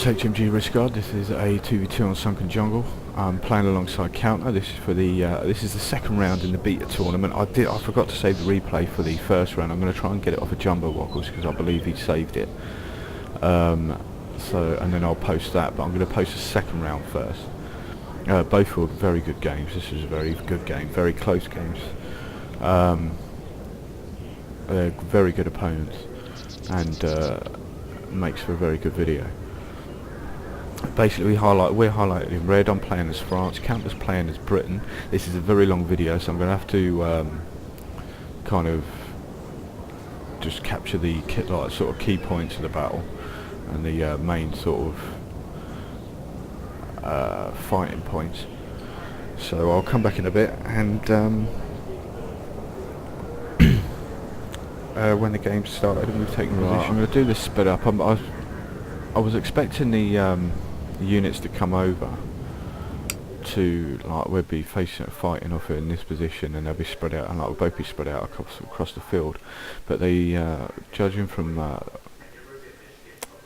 it's HMG RISQUARD. This is a 2v2 on Sunken Jungle. I'm playing alongside Counter. This is for the this is the second round in the beta tournament. I forgot to save the replay for the first round. I'm going to try and get it off of Jumbo Wackles because I believe he saved it. And then I'll post that, but I'm going to post the second round first. Both were very good games. This was a very good game, very close games. They're very good opponents, and makes for a very good video. Basically, we're highlighted in red. I'm playing as France. Counter's playing as Britain. This is a very long video, so I'm going to have to kind of just capture the sort of key points of the battle and the main sort of fighting points. So I'll come back in a bit, and when the game started and we've taken position, I'm going to do this split up. I was expecting the units to come over to, like, we'd be fighting off it in this position, and they'll be spread out, and like we'll both be spread out across the field. But they, judging from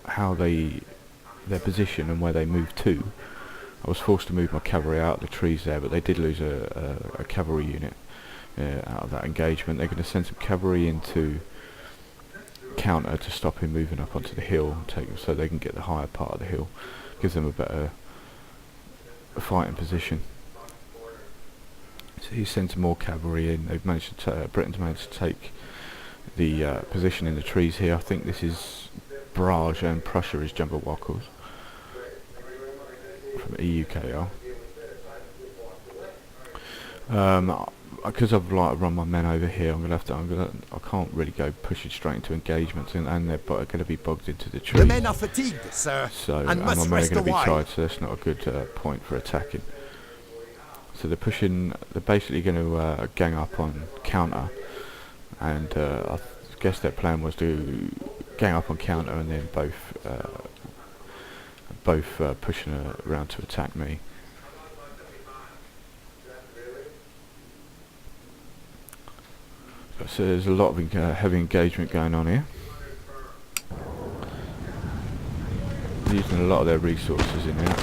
how their position and where they moved to, I was forced to move my cavalry out of the trees there. But they did lose a cavalry unit out of that engagement. They're going to send some cavalry into Counter to stop him moving up onto the hill, so they can get the higher part of the hill. Gives them a better fighting position. So he sends more cavalry in. They've managed to Britain's managed to take the position in the trees here. I think this is Barrage, and Prussia is Jumbo Wackles from EUKL. Because I've run my men over here, I can't really go pushing straight into engagements, and they're going to be bogged into the trees. The men are fatigued, sir, so and must my men are rest going to be a while. tired, so that's not a good point for attacking. So they're pushing. They're basically going to gang up on Counter, and I guess their plan was to gang up on Counter and then both pushing around to attack me. So there's a lot of heavy engagement going on here. They're using a lot of their resources in here,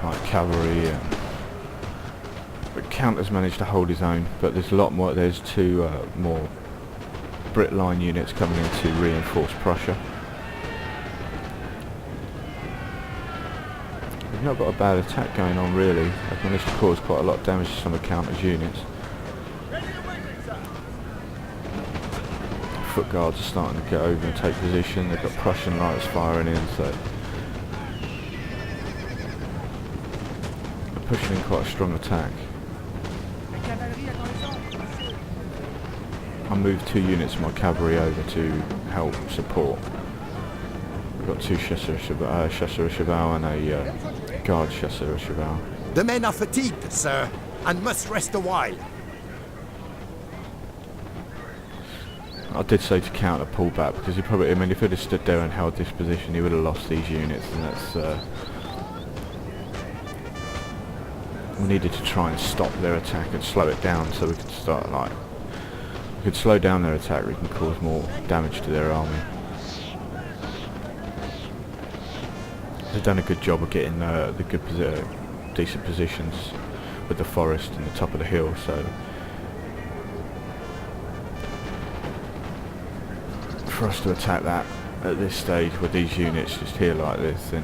like cavalry. But Counter's managed to hold his own, but there's a lot more. There's two more Brit line units coming in to reinforce Prussia. They've not got a bad attack going on, really. They've managed to cause quite a lot of damage to some of Counter's units. Foot guards are starting to get over and take position. They've got Prussian lights firing in, so they're pushing in quite a strong attack. I moved 2 units of my cavalry over to help support. We've got 2 chasseurs à cheval and a guard chasseur à cheval. The men are fatigued, sir, and must rest a while. I did say to Counter pull back, because he probably, I mean, if he'd have stood there and held this position, he would have lost these units, and that's we needed to try and stop their attack and slow it down, so we could start, like, we could slow down their attack. We can cause more damage to their army. They've done a good job of getting the decent positions with the forest and the top of the hill, so for us to attack that at this stage with these units just here like this, then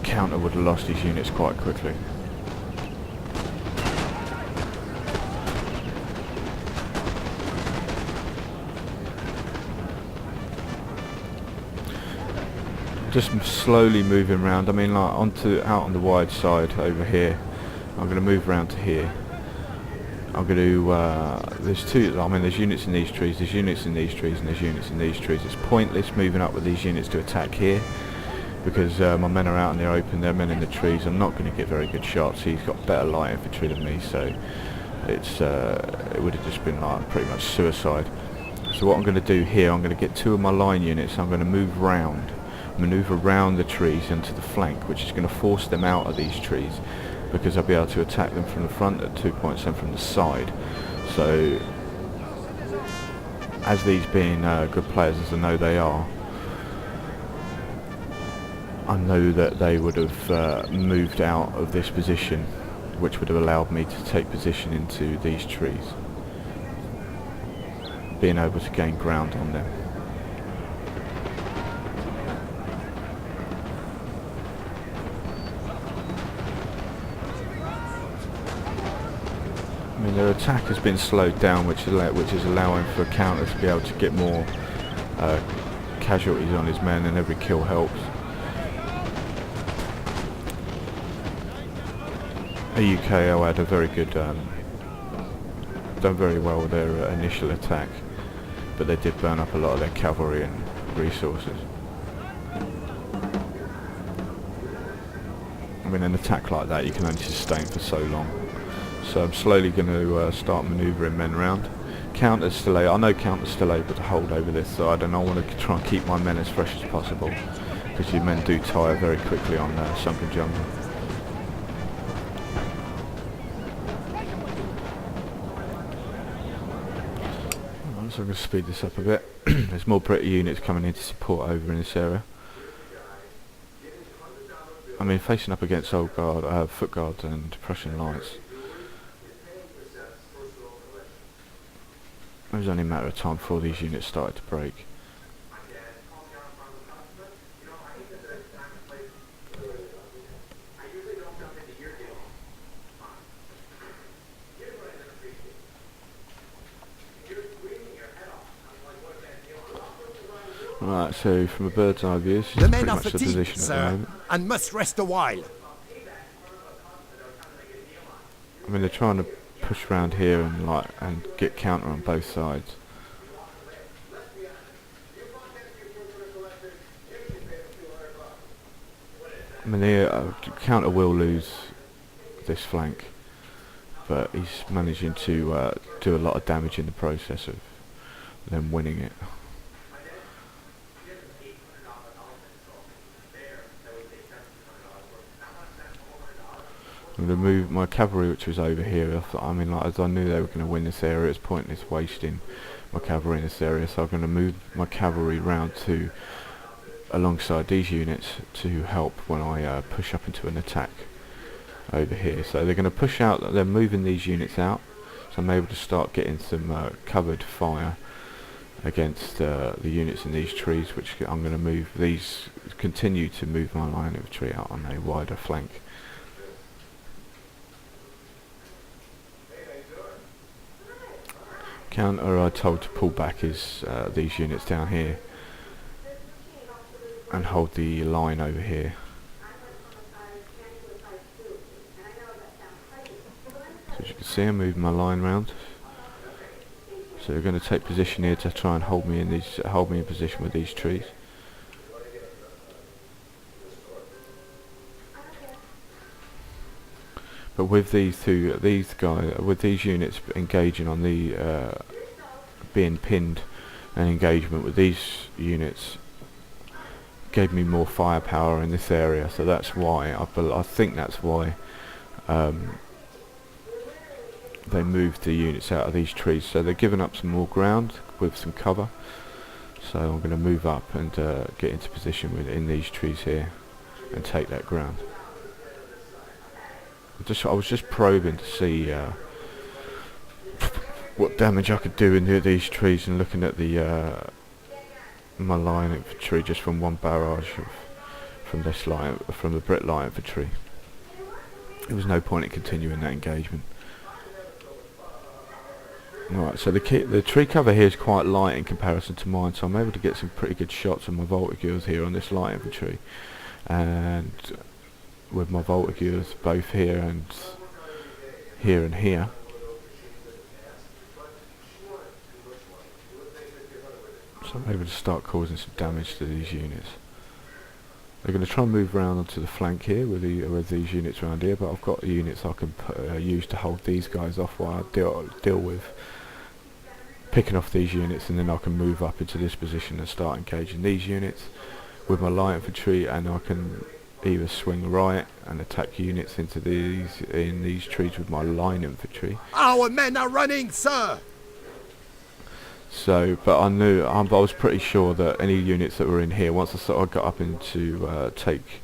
Counter would have lost his units quite quickly. Just slowly moving around. I mean, like out on the wide side over here. I'm going to move around to here. I'm going to. There's two. I mean, there's units in these trees. There's units in these trees, and there's units in these trees. It's pointless moving up with these units to attack here, because my men are out in the open. They're men in the trees. I'm not going to get very good shots. He's got better light infantry than me, so it's it would have just been like pretty much suicide. So what I'm going to do here, I'm going to get 2 of my line units. I'm going to move round. Manoeuvre around the trees into the flank, which is going to force them out of these trees, because I'll be able to attack them from the front at 2 points and from the side. So, as these being good players as I know they are, I know that they would have moved out of this position, which would have allowed me to take position into these trees, being able to gain ground on them. I mean, their attack has been slowed down, which is allowing for Counter to be able to get more casualties on his men, and every kill helps. EUKL had a very good, done very well with their initial attack, but they did burn up a lot of their cavalry and resources. I mean, an attack like that you can only sustain for so long. So I'm slowly going to start manoeuvring men around. Counter's still I know Counter's still able to hold over this side, and I want to try and keep my men as fresh as possible, because your men do tire very quickly on sunken jungle. So I'm going to speed this up a bit. There's more British units coming in to support over in this area. I mean, facing up against old guard, foot guards and Prussian lights, it was only a matter of time before these units started to break. Right, so from a bird's eye view, this is The pretty men are much the fatigued, position at the sir, moment. and must rest a while. I mean, they're trying to push around here and get counter on both sides. I mean, the counter will lose this flank, but he's managing to do a lot of damage in the process of them winning it. I'm going to move my cavalry, which was over here. I mean, like, as I knew they were going to win this area, it's pointless wasting my cavalry in this area, so I'm going to move my cavalry round to alongside these units to help when I push up into an attack over here. So they're going to push out, they're moving these units out, so I'm able to start getting some covered fire against the units in these trees, which I'm going to move these, continue to move my line infantry out on a wider flank. Counter I told to pull back is these units down here and hold the line over here. So as you can see, I'm moving my line round. So they're going to take position here to try and hold me in position with these trees. But with these units engaging on the being pinned, and engagement with these units gave me more firepower in this area. So that's why I think that's why they moved the units out of these trees. So they're giving up some more ground with some cover. So I'm going to move up and get into position within these trees here and take that ground. I was just probing to see what damage I could do in these trees, and looking at the my line infantry just from one barrage from the Brit light infantry. There was no point in continuing that engagement. Right, so the tree cover here is quite light in comparison to mine, so I'm able to get some pretty good shots on my voltigeurs here on this light infantry, and with my voltigeurs both here and here. So I'm able to start causing some damage to these units. They're going to try and move around onto the flank here with these units around here, but I've got units I can use to hold these guys off while I deal with picking off these units, and then I can move up into this position and start engaging these units with my light infantry, and I can either swing right and attack units into these trees with my line infantry. Our men are running, sir! So, but I knew, I was pretty sure that any units that were in here, once I sort of got up into take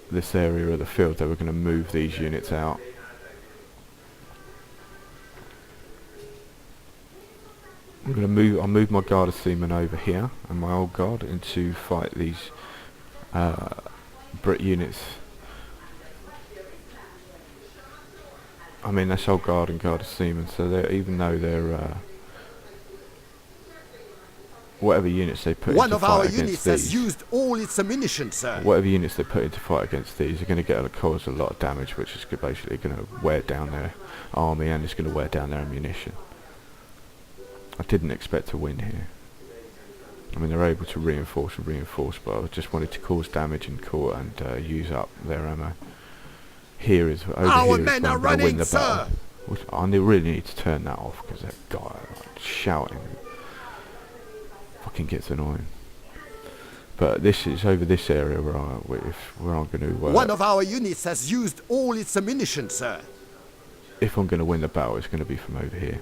this area of the field, they were going to move these units out. I'll move my guard of seamen over here and my old guard into fight these Brit units. I mean, that's old guard and guard of seamen, so even though they're whatever units they put One into of fight our against units these, has used all its ammunition, sir. whatever units they put into fight against these are going to cause a lot of damage, which is basically going to wear down their army and it's going to wear down their ammunition. I didn't expect to win here. I mean, they're able to reinforce, but I just wanted to cause damage and use up their ammo. Here is over Our here is men where are I'm going to win running, the battle. sir. I really need to turn that off because that guy shouting fucking gets annoying. But this is over this area where I'm going to. One of our units has used all its ammunition, sir. If I'm going to win the battle, it's going to be from over here.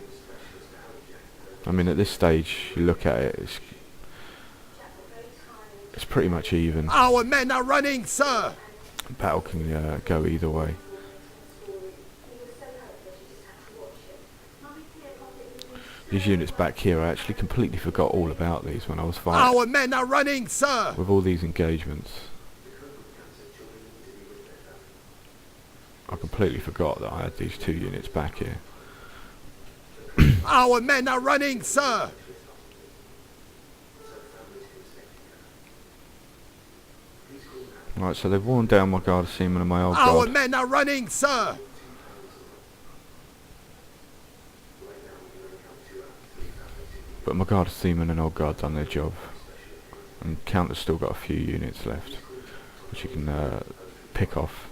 I mean, at this stage, you look at it, it's pretty much even. Our men are running, sir. Battle can go either way. These units back here, I actually completely forgot all about these when I was fighting. Our men are running, sir. With all these engagements, I completely forgot that I had these two units back here. Our men are running, sir. Right, so they've worn down my guard of seamen and my old Our guard. men are running, sir. But my guard of seamen and old guard done their job. And Counter's still got a few units left, which you can pick off.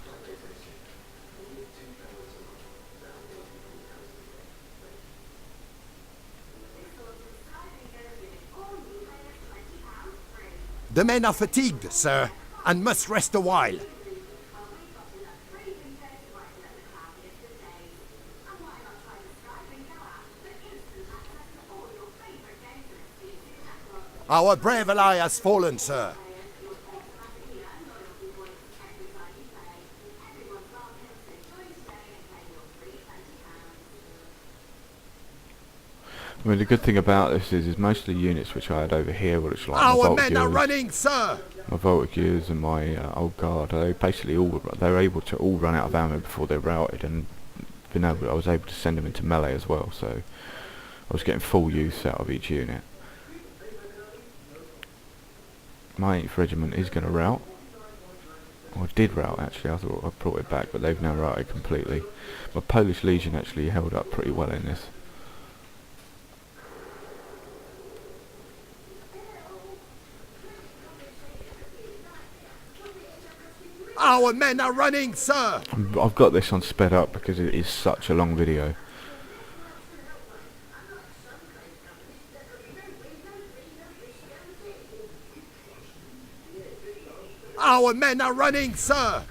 The men are fatigued, sir, and must rest a while. Our brave ally has fallen, sir. I mean, the good thing about this is most of the units which I had over here, which like Our my men are Voltigeurs, running, sir. my Voltigeurs and my old guard, they're able to all run out of ammo before they're routed, and I was able to send them into melee as well, so I was getting full use out of each unit. My 8th regiment is going to rout. Well, I did rout actually, I thought I brought it back, but they've now routed completely. My Polish Legion actually held up pretty well in this. Our men are running, sir. I've got this on sped up because it is such a long video. Our men are running, sir.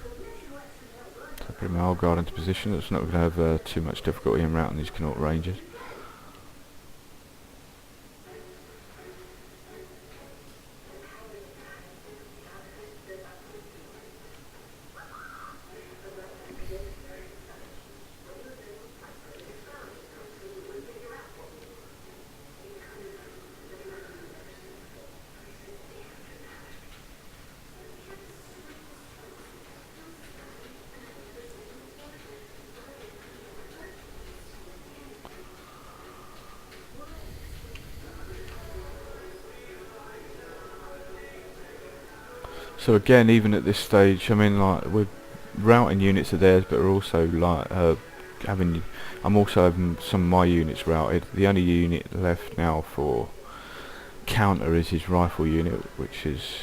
So I put my old guard into position. It's not going to have too much difficulty in routing these Connaught Rangers. So again, even at this stage, I mean, like, we're routing units of theirs, but we're also like I'm also having some of my units routed. The only unit left now for Counter is his rifle unit, which is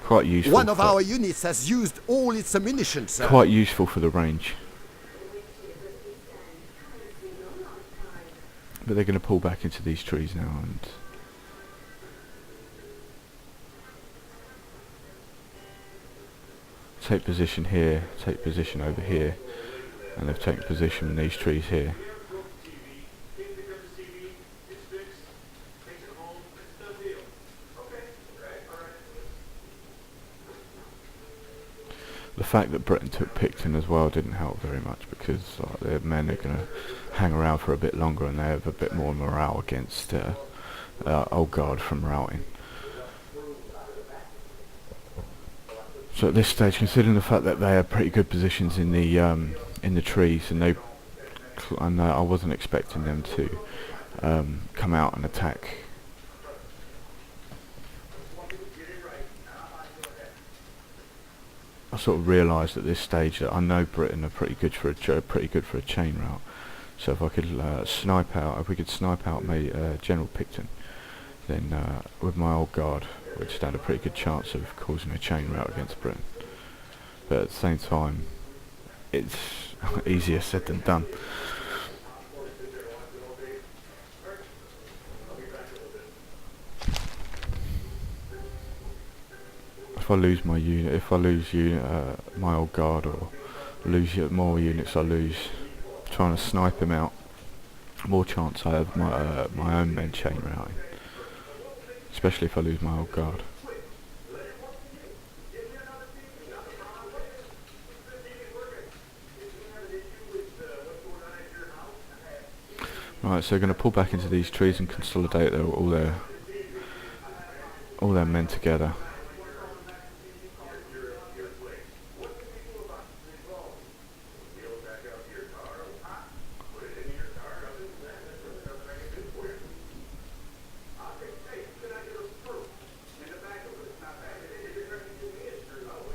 quite useful. One of our units has used all its ammunition, sir. Quite useful for the range. But they're going to pull back into these trees now, and take position here, take position over here, and they've taken position in these trees here. The fact that Britain took Picton as well didn't help very much, because their men are going to hang around for a bit longer and they have a bit more morale against Old Guard from routing. So at this stage, considering the fact that they have pretty good positions in the trees, and I wasn't expecting them to come out and attack. I sort of realised at this stage that I know Britain are pretty good for a chain route. So if I could if we could snipe out General Picton, then with my Old Guard, we'd stand a pretty good chance of causing a chain route against Britain. But at the same time, it's easier said than done. If I lose my unit, my Old Guard, or lose more units I lose trying to snipe him out, more chance I have my own men chain routing, especially if I lose my Old Guard. Right, so we're going to pull back into these trees and consolidate all their men together.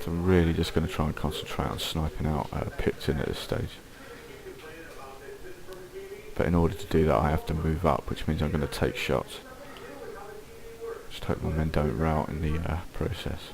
So I'm really just going to try and concentrate on sniping out Picton at this stage. But in order to do that I have to move up, which means I'm going to take shots. Just hope my men don't rout in the process.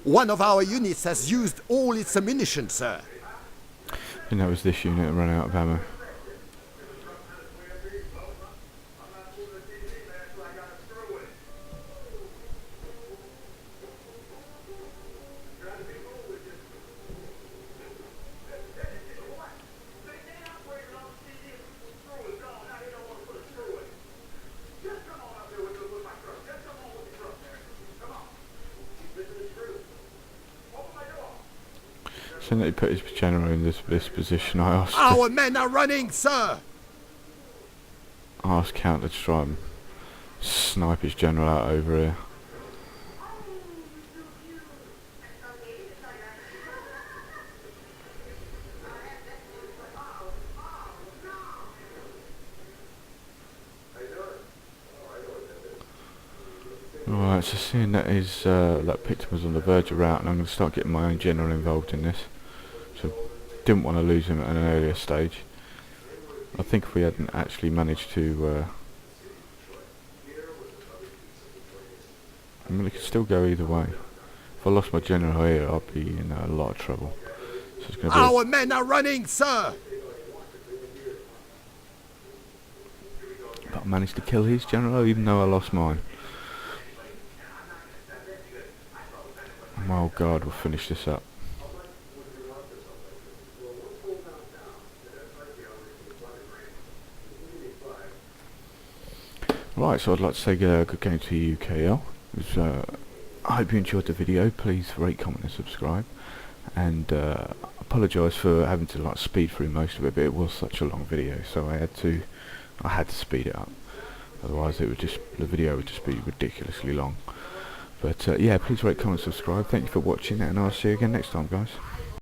One of our units has used all its ammunition, sir. I think that was this unit that ran out of ammo. Seeing that he put his general in this position, I asked Our men are running, sir! I asked Count to try and snipe his general out over here. Alright, so seeing that that Picton was on the verge of rout, and I'm going to start getting my own general involved in this. So didn't want to lose him at an earlier stage. I think if we hadn't actually managed to I mean, it could still go either way. If I lost my general here, I'd be in a lot of trouble. So it's going to be Our men are running, sir! But I managed to kill his general even though I lost mine. My Old Guard will finish this up. Right, so I'd like to say good game to EUKL. I hope you enjoyed the video. Please rate, comment and subscribe. And apologise for having to speed through most of it, but it was such a long video, so I had to speed it up. Otherwise the video would just be ridiculously long. But yeah, please rate, comment, subscribe. Thank you for watching, and I'll see you again next time, guys.